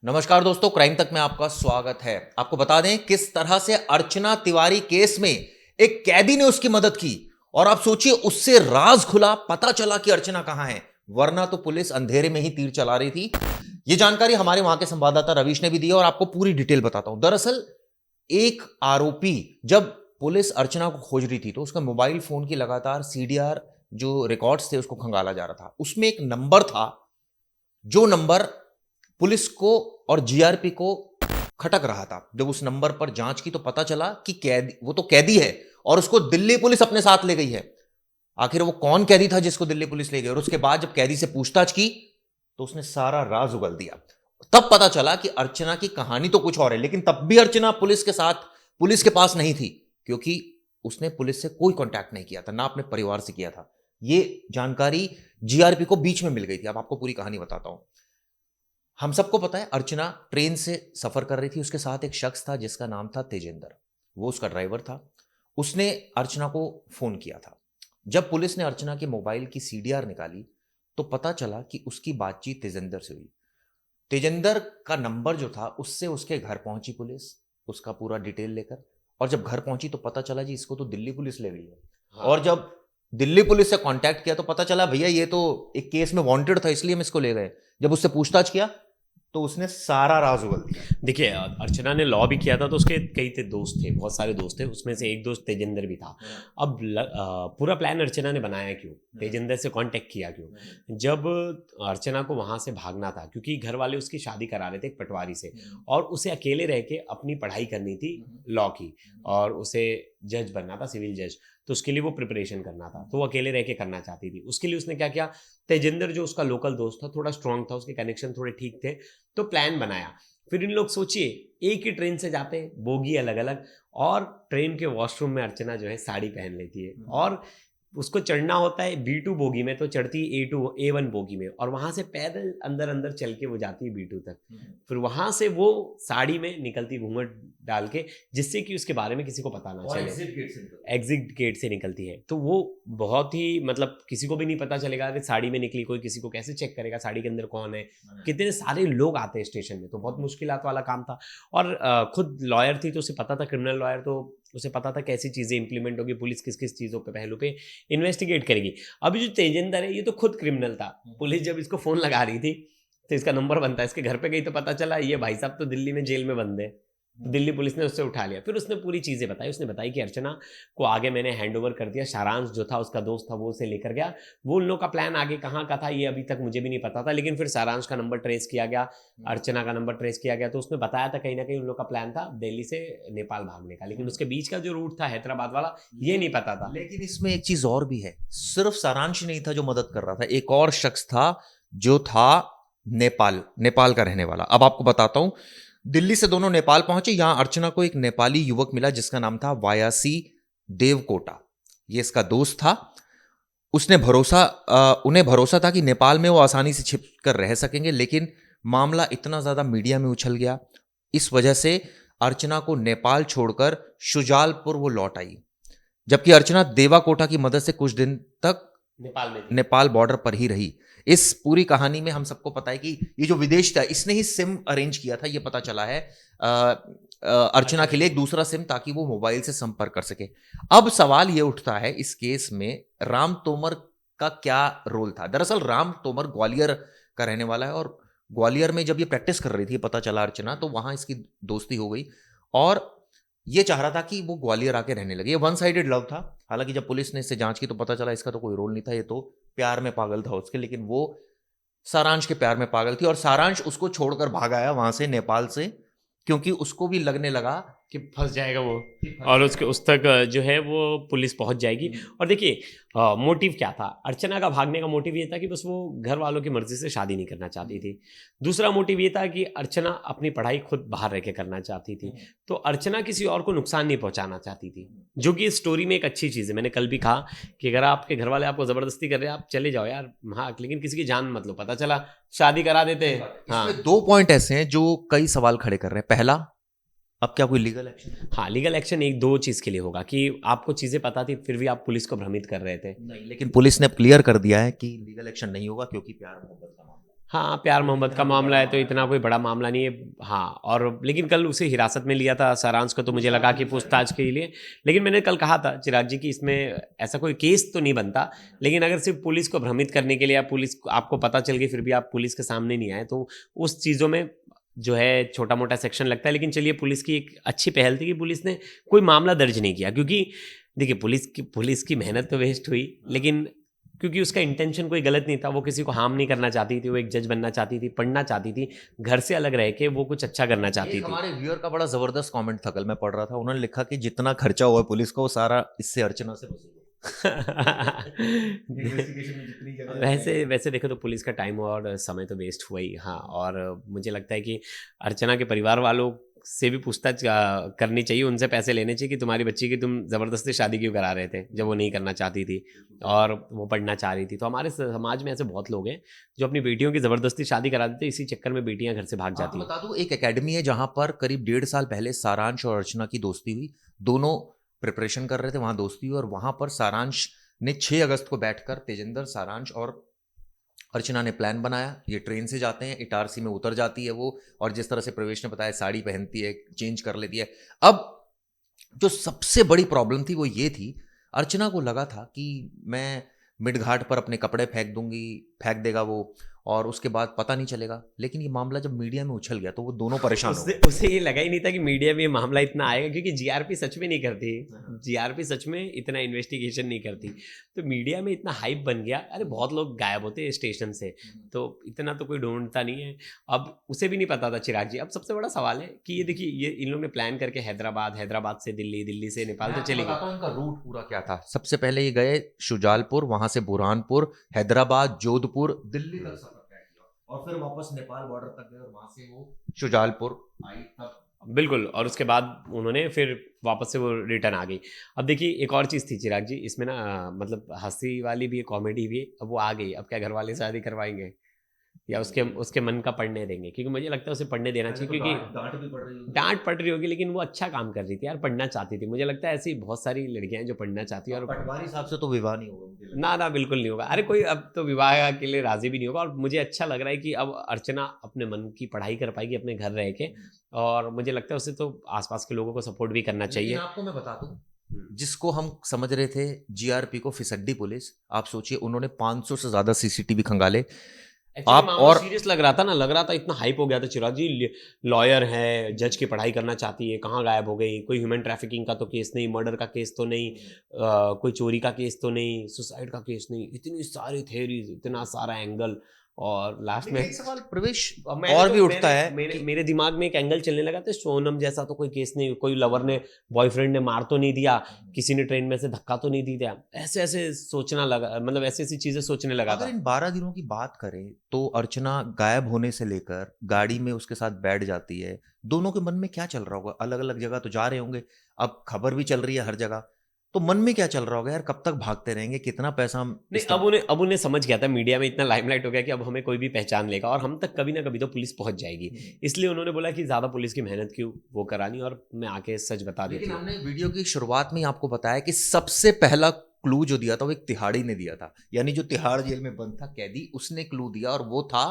नमस्कार दोस्तों, क्राइम तक में आपका स्वागत है। आपको बता दें किस तरह से अर्चना तिवारी केस में एक कैदी ने उसकी मदद की और आप सोचिए उससे राज खुला, पता चला कि अर्चना कहां है, वरना तो पुलिस अंधेरे में ही तीर चला रही थी। यह जानकारी हमारे वहां के संवाददाता रवीश ने भी दी और आपको पूरी डिटेल बताता हूं। दरअसल एक आरोपी जब पुलिस अर्चना को खोज रही थी तो उसका मोबाइल फोन की लगातार सीडीआर जो रिकॉर्ड्स थे उसको खंगाला जा रहा था। उसमें एक नंबर था जो नंबर पुलिस को और जीआरपी को खटक रहा था। जब उस नंबर पर जांच की तो पता चला कि कैदी, वो तो कैदी है और उसको दिल्ली पुलिस अपने साथ ले गई है। आखिर वो कौन कैदी था जिसको दिल्ली पुलिस ले गई? और उसके बाद जब कैदी से पूछताछ की तो उसने सारा राज उगल दिया। तब पता चला कि अर्चना की कहानी तो कुछ और है, लेकिन तब भी अर्चना पुलिस के साथ, पुलिस के पास नहीं थी, क्योंकि उसने पुलिस से कोई कांटेक्ट नहीं किया था, ना अपने परिवार से किया था। ये जानकारी जीआरपी को बीच में मिल गई थी। अब आपको पूरी कहानी बताता हूं। हम सबको पता है अर्चना ट्रेन से सफर कर रही थी, उसके साथ एक शख्स था जिसका नाम था तेजेंद्र, वो उसका ड्राइवर था। उसने अर्चना को फोन किया था। जब पुलिस ने अर्चना के मोबाइल की सीडीआर निकाली तो पता चला कि उसकी बातचीत तेजेंद्र से हुई। तेजेंद्र का नंबर जो था उससे उसके घर पहुंची पुलिस, उसका पूरा डिटेल लेकर। और जब घर पहुंची तो पता चला जी इसको तो दिल्ली पुलिस ले गई है। हाँ। और जब दिल्ली पुलिस से कांटेक्ट किया तो पता चला भैया ये तो एक केस में वांटेड था, इसलिए हम इसको ले गए। जब उससे पूछताछ किया तो उसने सारा राज उगल दिया। देखिए, अर्चना ने लॉ भी किया था तो उसके कई थे दोस्त थे, बहुत सारे दोस्त थे, उसमें से एक दोस्त तेजेंद्र भी था। अब पूरा प्लान अर्चना ने बनाया क्यों, तेजेंद्र से कांटेक्ट किया क्यों? जब अर्चना को वहां से भागना था क्योंकि घर वाले उसकी शादी करा रहे थे एक पटवारी से, और उसे अकेले रह के अपनी पढ़ाई करनी थी लॉ की, और उसे जज बनना था, सिविल जज। तो उसके लिए वो प्रिपरेशन करना था, तो वो अकेले रह के करना चाहती थी। उसके लिए उसने क्या किया, तेजेंद्र जो उसका लोकल दोस्त था, थोड़ा स्ट्रांग था, उसके कनेक्शन थोड़े ठीक थे, तो प्लान बनाया। फिर इन लोग सोचिए एक ही ट्रेन से जाते हैं, बोगी अलग अलग, और ट्रेन के वॉशरूम में अर्चना जो है साड़ी पहन लेती है, और उसको चढ़ना होता है B2 बोगी में, तो चढ़ती है A1 बोगी में, और वहां से पैदल अंदर अंदर चल के वो जाती है B2 तक। फिर वहां से वो साड़ी में निकलती, घूंघट डाल के, जिससे कि उसके बारे में किसी को पता ना चले। एग्जिट गेट से निकलती है, तो वो बहुत ही मतलब किसी को भी नहीं पता चलेगा कि साड़ी में निकली। कोई किसी को कैसे चेक करेगा साड़ी के अंदर कौन है, कितने सारे लोग आते हैं स्टेशन में, तो बहुत मुश्किलात वाला काम था। और खुद लॉयर थी तो उसे पता था, क्रिमिनल लॉयर, तो उसे पता था कैसी चीज़ें इंप्लीमेंट होगी, पुलिस किस किस चीज़ों पे पहलू पे इन्वेस्टिगेट करेगी। अभी जो तेजेंद्र है ये तो खुद क्रिमिनल था। पुलिस जब इसको फ़ोन लगा रही थी तो इसका नंबर बनता है, इसके घर पे गई तो पता चला ये भाई साहब तो दिल्ली में जेल में बंद है। दिल्ली पुलिस ने उससे उठा लिया। फिर उसने पूरी चीज़ें बताई। उसने बताई कि अर्चना को आगे मैंने हैंड ओवर कर दिया, सारांश जो था उसका दोस्त था वो उसे लेकर गया। वो उन लोगों का प्लान आगे कहाँ का था ये अभी तक मुझे भी नहीं पता था, लेकिन फिर सारांश का नंबर ट्रेस किया गया, अर्चना का नंबर ट्रेस किया गया, तो उसने बताया था कहीं ना कहीं उन लोग का प्लान था दिल्ली से नेपाल भागने का, लेकिन उसके बीच का जो रूट था हैदराबाद वाला ये नहीं पता था। लेकिन इसमें एक चीज और भी है, सिर्फ सारांश नहीं था जो मदद कर रहा था, एक और शख्स था जो था नेपाल का रहने वाला। अब आपको बताता हूं। दिल्ली से दोनों नेपाल पहुंचे। यहां अर्चना को एक नेपाली युवक मिला जिसका नाम था वायासी देवकोटा। ये इसका दोस्त था। उन्हें भरोसा था कि नेपाल में वो आसानी से छिप कर रह सकेंगे, लेकिन मामला इतना ज्यादा मीडिया में उछल गया, इस वजह से अर्चना को नेपाल छोड़कर शुजालपुर वो लौट आई। जबकि अर्चना देवाकोटा की मदद से कुछ दिन तक नेपाल बॉर्डर पर ही रही। इस पूरी कहानी में हम सबको पता है कि ये जो विदेश था इसने ही सिम अरेंज किया था, ये पता चला है अर्चना के लिए एक दूसरा सिम, ताकि वो मोबाइल से संपर्क कर सके। अब सवाल ये उठता है इस केस में राम तोमर का क्या रोल था। दरअसल राम तोमर ग्वालियर का रहने वाला है और ग्वालियर में जब ये प्रैक्टिस कर रही थी पता चला अर्चना, तो वहां इसकी दोस्ती हो गई और ये चाह रहा था कि वो ग्वालियर आके रहने लगे। ये वन साइडेड लव था। हालांकि जब पुलिस ने इससे जांच की तो पता चला इसका तो कोई रोल नहीं था, ये तो प्यार में पागल था उसके, लेकिन वो सारांश के प्यार में पागल थी और सारांश उसको छोड़कर भाग आया वहां से, नेपाल से, क्योंकि उसको भी लगने लगा कि फंस जाएगा वो, और उसके उस तक जो है वो पुलिस पहुंच जाएगी। और देखिए मोटिव क्या था, अर्चना का भागने का मोटिव ये था कि बस वो घर वालों की मर्जी से शादी नहीं करना चाहती थी। दूसरा मोटिव ये था कि अर्चना अपनी पढ़ाई खुद बाहर रह के करना चाहती थी, तो अर्चना किसी और को नुकसान नहीं पहुंचाना चाहती थी, जो कि इस स्टोरी में एक अच्छी चीज़ है। मैंने कल भी कहा कि अगर आपके घर वाले आपको ज़बरदस्ती कर रहे हैं आप चले जाओ यार, हाँ, लेकिन किसी की जान मत लो। पता चला शादी करा देते हैं। हाँ, दो पॉइंट ऐसे हैं जो कई सवाल खड़े कर रहे हैं। पहला, अब क्या कोई लीगल एक्शन? हाँ, लीगल एक्शन एक दो चीज़ के लिए होगा कि आपको चीज़ें पता थी फिर भी आप पुलिस को भ्रमित कर रहे थे। नहीं, लेकिन पुलिस ने क्लियर कर दिया है कि लीगल एक्शन नहीं होगा क्योंकि प्यार मोहब्बत का मामला। हाँ, प्यार मोहब्बत का मामला है तो इतना कोई बड़ा मामला नहीं है। हाँ, और लेकिन कल उसे हिरासत में लिया था सारांश को, तो मुझे लगा कि पूछताछ के लिए, लेकिन मैंने कल कहा था चिराग जी कि इसमें ऐसा कोई केस तो नहीं बनता, लेकिन अगर सिर्फ पुलिस को भ्रमित करने के लिए, या पुलिस आपको पता चल गई फिर भी आप पुलिस के सामने नहीं आए, तो उस चीज़ों में जो है छोटा मोटा सेक्शन लगता है। लेकिन चलिए, पुलिस की एक अच्छी पहल थी कि पुलिस ने कोई मामला दर्ज नहीं किया, क्योंकि देखिए पुलिस की मेहनत तो वेस्ट हुई, लेकिन क्योंकि उसका इंटेंशन कोई गलत नहीं था, वो किसी को हार्म नहीं करना चाहती थी, वो एक जज बनना चाहती थी, पढ़ना चाहती थी, घर से अलग रह के वो कुछ अच्छा करना चाहती एक थी। हमारे व्यूअर का बड़ा जबरदस्त कमेंट था, कल मैं पढ़ रहा था, उन्होंने लिखा कि जितना खर्चा हुआ है पुलिस को वो सारा इससे अर्चना से वसूल इन्वेस्टिगेशन में जितनी जगह वैसे देखो तो पुलिस का टाइम और समय तो वेस्ट हुआ ही। हाँ, और मुझे लगता है कि अर्चना के परिवार वालों से भी पूछताछ करनी चाहिए, उनसे पैसे लेने चाहिए कि तुम्हारी बच्ची की तुम ज़बरदस्ती शादी क्यों करा रहे थे जब वो नहीं करना चाहती थी और वो पढ़ना चाह रही थी। तो हमारे समाज में ऐसे बहुत लोग हैं जो अपनी बेटियों की ज़बरदस्ती शादी करा देते हैं, इसी चक्कर में बेटियां घर से भाग जाती आपको हैं। बता दूं, एक एकेडमी है जहां पर करीब 1.5 साल पहले सारांश और अर्चना की दोस्ती हुई। दोनों प्रिपरेशन कर रहे थे, वहां दोस्ती हुई, और वहां पर सारांश ने 6 अगस्त को बैठकर तेजिंदर, सारांश और अर्चना ने प्लान बनाया। ये ट्रेन से जाते हैं, इटारसी में उतर जाती है वो, और जिस तरह से प्रवेश ने बताया, साड़ी पहनती है, चेंज कर लेती है। अब जो सबसे बड़ी प्रॉब्लम थी वो ये थी, अर्चना को लगा था कि मैं मिड घाट पर अपने कपड़े फेंक दूंगी, फेंक देगा वो, और उसके बाद पता नहीं चलेगा। लेकिन ये मामला जब मीडिया में उछल गया तो वो दोनों परेशान हो उससे गए। उसे ये लगा ही नहीं था कि मीडिया में ये मामला इतना आएगा, क्योंकि जीआरपी सच में नहीं करती, जीआरपी सच में इतना इन्वेस्टिगेशन नहीं करती। तो मीडिया में इतना हाइप बन गया, अरे बहुत लोग गायब होते हैं स्टेशन से, तो इतना तो कोई ढूंढता नहीं है। अब उसे भी नहीं पता था चिराग जी। अब सबसे बड़ा सवाल है कि ये देखिए, ये इन लोगों ने प्लान करके हैदराबाद, हैदराबाद से दिल्ली, दिल्ली से नेपाल मैं तो आपको चली बताता गई। हूं इनका रूट पूरा क्या था। सबसे पहले ये गए शुजालपुर, वहां से बुरहानपुर, हैदराबाद, जोधपुर, दिल्ली तक सफर तय किया, और फिर वापस नेपाल बॉर्डर तक गए, और वहां से वो शुजालपुर आई तब। बिल्कुल, और उसके बाद उन्होंने फिर वापस से वो रिटर्न आ गई। अब देखिए, एक और चीज़ थी चिराग जी इसमें ना, मतलब हंसी वाली भी है, कॉमेडी भी है। अब वो आ गई, अब क्या घर वाले शादी करवाएंगे या उसके उसके मन का पढ़ने देंगे? क्योंकि मुझे लगता है उसे पढ़ने देना पहले चाहिए, तो क्योंकि डांट भी पड़ रही होगी। डांट पड़ रही होगी, लेकिन वो अच्छा काम कर रही थी यार, पढ़ना चाहती थी। मुझे लगता है ऐसी बहुत सारी लड़कियां हैं जो पढ़ना चाहती है। और पटवारी साहब से तो विवाह नहीं होगा मुझे लगता ना ना, बिल्कुल नहीं होगा। अरे कोई अब तो विवाह के लिए राजी भी नहीं होगा। और मुझे अच्छा लग रहा है कि अब अर्चना अपने मन की पढ़ाई कर पाएगी अपने घर रह के, है। और मुझे लगता है उसे तो आसपास के लोगों को सपोर्ट भी करना लेकिन चाहिए। आपको मैं बता दूं, जिसको हम समझ रहे थे जीआरपी को फिसड्डी पुलिस, आप सोचिए उन्होंने 500 से ज्यादा सीसीटीवी खंगाले। एक्चुअली आप मामला और सीरियस लग रहा था ना, लग रहा था इतना हाइप हो गया था चिराग जी। लॉयर है, जज की पढ़ाई करना चाहती है, कहाँ गायब हो गई? कोई ह्यूमन ट्रैफिकिंग का तो केस नहीं, मर्डर का केस तो नहीं, कोई चोरी का केस तो नहीं, सुसाइड का केस नहीं, इतनी सारी थेरीज, इतना सारा एंगल। और लास्ट में लेकिन एक सवाल प्रवेश मैंने और तो भी उठता मैंने है मेरे कि मेरे दिमाग में एक एंगल चलने लगा था, सोनम जैसा तो कोई केस नहीं, कोई लवर ने, बॉयफ्रेंड ने मार तो नहीं दिया, किसी ने ट्रेन में से धक्का तो नहीं दिया, ऐसे ऐसे सोचना लगा, मतलब ऐसी ऐसी चीजें सोचने लगा अगर था। इन 12 दिनों की बात करें तो अर्चना गायब होने से लेकर गाड़ी में उसके साथ बैठ जाती है, दोनों के मन में क्या चल रहा होगा? अलग अलग जगह तो जा रहे होंगे, अब खबर भी चल रही है हर जगह, तो मन में क्या चल रहा होगा यार, कब तक भागते रहेंगे, कितना पैसा हम नहीं, अब उन्हें समझ गया था, मीडिया में इतना लाइमलाइट हो गया कि अब हमें कोई भी पहचान लेगा और हम तक कभी ना कभी तो पुलिस पहुंच जाएगी। इसलिए उन्होंने बोला कि ज्यादा पुलिस की मेहनत क्यों वो करानी, और मैं आके सच बता देती लेकिन हूँ। हमने वीडियो की शुरुआत में ही आपको बताया कि सबसे पहला क्लू जो दिया था वो एक तिहाड़ी ने दिया था, यानी जो तिहाड़ जेल में बंद था कैदी, उसने क्लू दिया, और वो था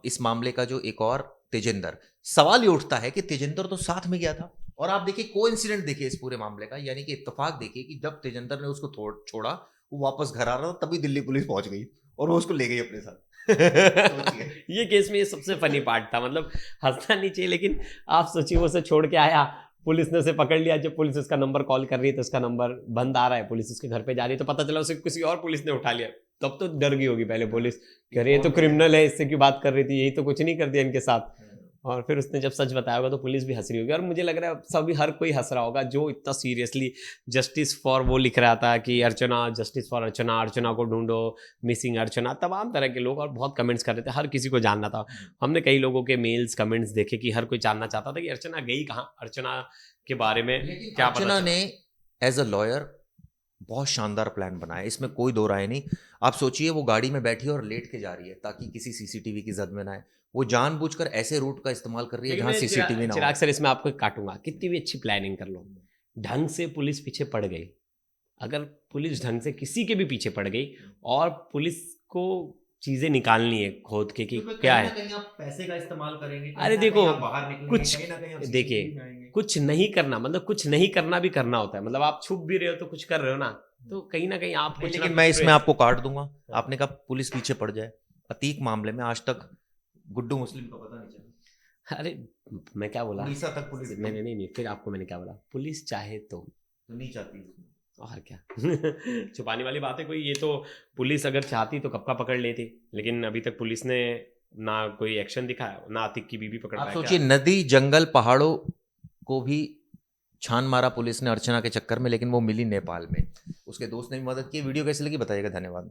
इस मामले का जो एक और तेजिंदर। सवाल ये उठता है कि तेजिंदर तो साथ में गया था, और आप देखिए कोइंसिडेंट देखिए इस पूरे मामले का, यानी कि इत्तेफाक देखिए कि जब तेजिंदर ने उसको छोड़ा, वो वापस घर आ रहा था, तभी दिल्ली पुलिस पहुंच गई और वो उसको ले गई अपने साथ। सोचिए। ये केस में ये सबसे फनी पार्ट था, मतलब हंसना नहीं चाहिए, लेकिन आप सोचिए वो उसे छोड़ के आया, पुलिस ने उसे पकड़ लिया, जब पुलिस उसका नंबर कॉल कर रही है तो उसका नंबर बंद आ रहा है, पुलिस उसके घर पे जा रही है, तो पता चला उसे किसी और पुलिस ने उठा लिया। तब तो डर गई होगी पहले पुलिस, कह रही है तो क्रिमिनल है, इससे क्यों बात कर रही थी, यही तो कुछ नहीं कर दिया इनके साथ। और फिर उसने जब सच बताया होगा तो पुलिस भी हंस रही होगी, और मुझे लग रहा है सभी, हर कोई हंस रहा होगा जो इतना सीरियसली जस्टिस फॉर वो लिख रहा था कि अर्चना, जस्टिस फॉर अर्चना, अर्चना को ढूंढो, मिसिंग अर्चना, तमाम तरह के लोग, और बहुत कमेंट्स कर रहे थे, हर किसी को जानना था। हमने कई लोगों के मेल्स कमेंट्स देखे कि हर कोई जानना चाहता था कि अर्चना गई कहाँ, अर्चना के बारे में लेकिन क्या पता अर्चना चला। ने एज अ लॉयर बहुत शानदार प्लान बनाया, इसमें कोई दो राय नहीं। आप सोचिए वो गाड़ी में बैठी है और लेट के जा रही है ताकि किसी सीसीटीवी की जद में ना आए, वो जानबूझकर ऐसे रूट का इस्तेमाल कर रही है लेकिन जहां मैं सीसीटीवी ना हो। चिराग सर, इसमें आपको काटूंगा, कितनी भी अच्छी प्लानिंग कर लो, ढंग से पुलिस पीछे पड़ गई, अगर पुलिस ढंग से किसी के भी पीछे पड़ गई और पुलिस को चीजें निकालनी है खोद के कि क्योंकि क्या कहीं ना है। कहीं आप पैसे का इस्तेमाल करेंगे, कहीं अरे ना देखो, कहीं आप बाहर निकलेंगे, कुछ कहीं ना कहीं आप देखिए, CCTV में आएंगे। कुछ नहीं करना मतलब कुछ नहीं करना भी करना होता है। मतलब आप छुप भी रहे हो तो कुछ कर रहे हो ना, तो कहीं ना कहीं आप नहीं, कुछ ना लेकिन कुछ मैं तो इसमें ऐसे- आपको काट दूंगा। आपने कहा पुलिस पीछे पड़ जाए, अतीक मामले में आज तक गुड्डू मुस्लिम का पता नहीं चला, अरे मैं क्या बोला, उड़ीसा तक पुलिस गई, नहीं नहीं नहीं, फिर आपको मैंने क्या बोला, पुलिस चाहे तो तो नहीं चाहती। और क्या छुपाने वाली बात है कोई, ये तो पुलिस अगर चाहती तो कब का पकड़ लेती, लेकिन अभी तक पुलिस ने ना कोई एक्शन दिखाया, ना आतिक की बीवी पकड़ आप पाया। सोचिए, क्या नदी जंगल पहाड़ों को भी छान मारा पुलिस ने अर्चना के चक्कर में, लेकिन वो मिली नेपाल में। उसके दोस्त ने भी मदद की। वीडियो कैसी लगी बताइएगा। धन्यवाद।